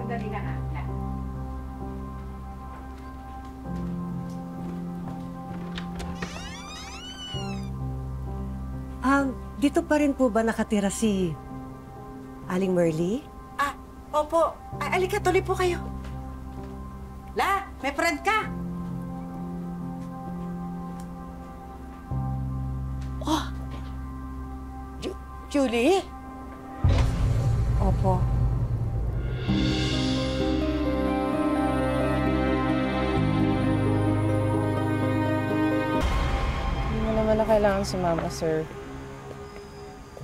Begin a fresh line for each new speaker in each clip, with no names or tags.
Sandali lang ha.
Dito pa rin po ba nakatira si Aling Merly?
Opo. Alika, tuloy po kayo. La, may friend ka.
Oh! Julie?
Opo. Hindi mo naman na kailangan sumama, sir.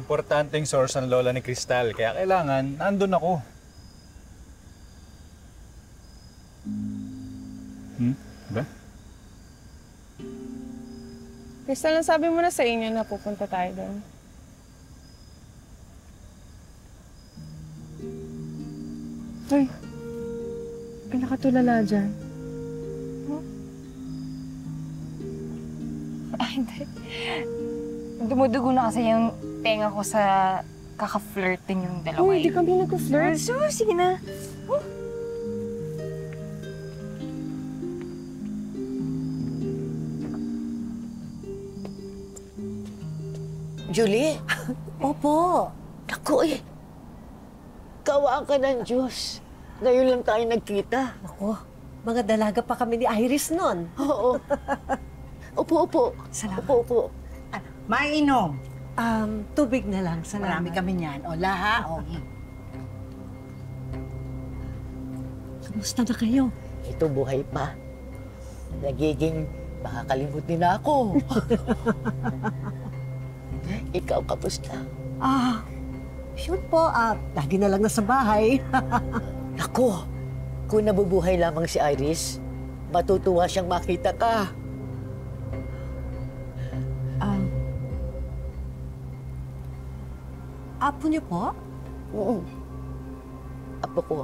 Importanteng source ang lola ni Crystal, kaya kailangan nandun ako. Ba?
Crystal, nasabi mo na sa inyo na pupunta tayo doon. Ay, may nakatulala dyan. Huh?
Hindi. Dumudugo na kasi yung tenga ko sa kaka-flirtin yung dalawa.
Uy, hindi kami nag-flirt.
So, sige na.
Julie?
Opo.
Naku eh. Kawa ka ng Diyos. Ngayon lang tayo nagkita.
Ako, mga dalaga pa kami ni Iris nun.
Oo. Upo, upo.
Salamat.
Upo, upo.
Mainom.
Tubig na lang. Salamat.
Marami kami niyan. O, laha. O.
Kamusta na kayo?
Ito buhay pa. Nagiging makakalimutin na ako. Ikaw, kapusta?
Yun po. Lagi na lang nasa bahay.
Naku, kung nabubuhay lamang si Iris, matutuwa siyang makita ka.
Apo niyo po?
Oo. Apo ko,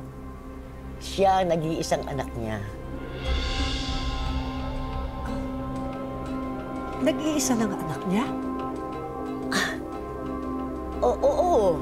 siya ang nag-iisang anak niya.
Nag-iisa lang ang anak niya?
Oo.